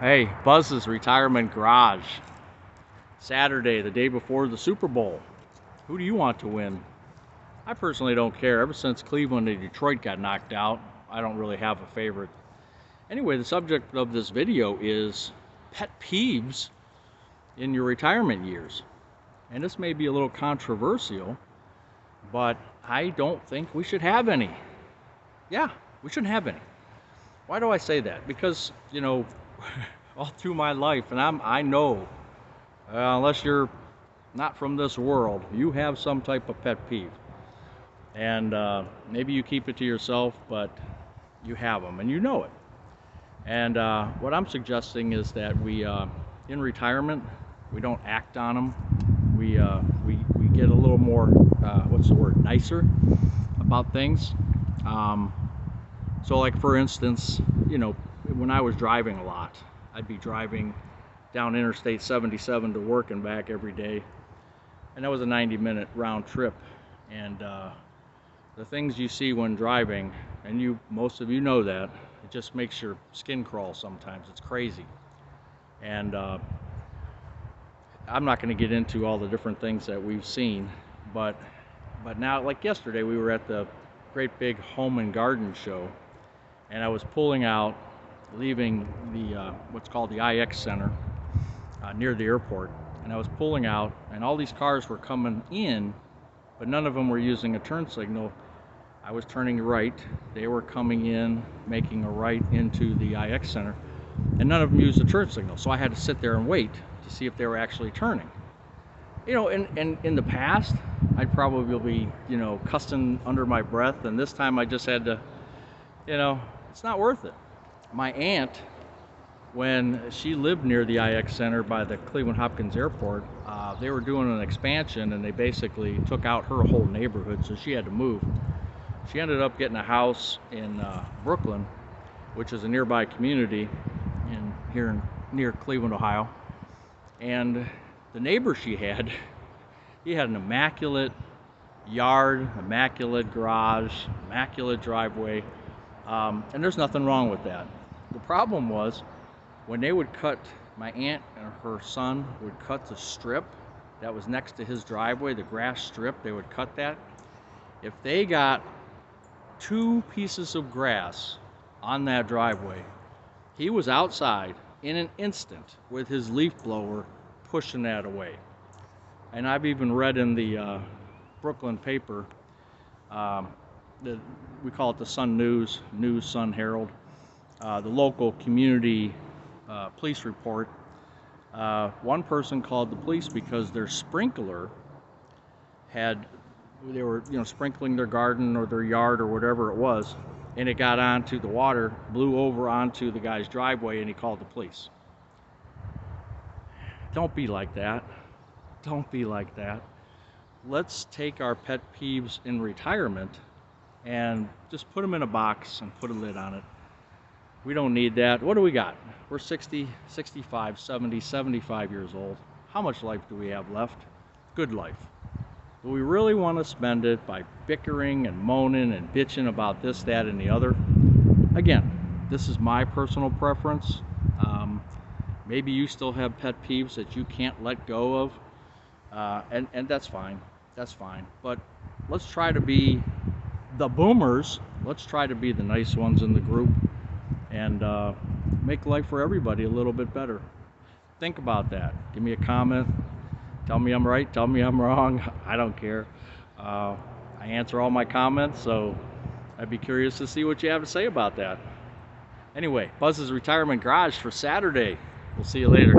Hey, Buzz's retirement garage. Saturday, the day before the Super Bowl. Who do you want to win? I personally don't care. Ever since Cleveland and Detroit got knocked out, I don't really have a favorite. Anyway, the subject of this video is pet peeves in your retirement years. And this may be a little controversial, but I don't think we should have any. Yeah, we shouldn't have any. Why do I say that? Because, all through my life, and I know, unless you're not from this world, you have some type of pet peeve. And maybe you keep it to yourself, but you have them, and you know it. And what I'm suggesting is that we, in retirement, we don't act on them. We get a little more, what's the word, nicer about things. So like for instance, when I was driving a lot, I'd be driving down Interstate 77 to work and back every day. And that was a 90-minute round trip. And the things you see when driving, and most of you know that, it just makes your skin crawl sometimes. It's crazy. And I'm not going to get into all the different things that we've seen, but now, like yesterday, we were at the great big home and garden show, and I was pulling out, leaving the what's called the IX Center near the airport, and I was pulling out, and all these cars were coming in, but none of them were using a turn signal. I was turning right, they were coming in, making a right into the IX Center, and none of them used a turn signal, so I had to sit there and wait to see if they were actually turning. In the past, I'd probably be, cussing under my breath, and this time I just had to, it's not worth it. My aunt, when she lived near the IX Center by the Cleveland Hopkins Airport, they were doing an expansion, and they basically took out her whole neighborhood, so she had to move. She ended up getting a house in Brooklyn, which is a nearby community here near Cleveland, Ohio. And the neighbor she had, he had an immaculate yard, immaculate garage, immaculate driveway, and there's nothing wrong with that. The problem was when they would cut, my aunt and her son would cut the strip that was next to his driveway, the grass strip, they would cut that. If they got 2 pieces of grass on that driveway, he was outside in an instant with his leaf blower pushing that away. And I've even read in the Brooklyn paper, we call it the Sun News, Sun Herald, the local community police report. One person called the police because their sprinkler they were sprinkling their garden or their yard or whatever it was, and it got onto the water, blew over onto the guy's driveway, and he called the police. Don't be like that. Don't be like that. Let's take our pet peeves in retirement and just put them in a box and put a lid on it. We don't need that. What do we got? We're 60, 65, 70, 75 years old. How much life do we have left? Good life. Do we really want to spend it by bickering and moaning and bitching about this, that, and the other? Again, this is my personal preference. Maybe you still have pet peeves that you can't let go of, and that's fine. That's fine. But let's try to be the boomers. Let's try to be the nice ones in the group and make life for everybody a little bit better. Think about that. Give me a comment. Tell me I'm right. Tell me I'm wrong. I don't care. I answer all my comments, so I'd be curious to see what you have to say about that. Anyway, Buzz's Retirement Garage for Saturday. We'll see you later.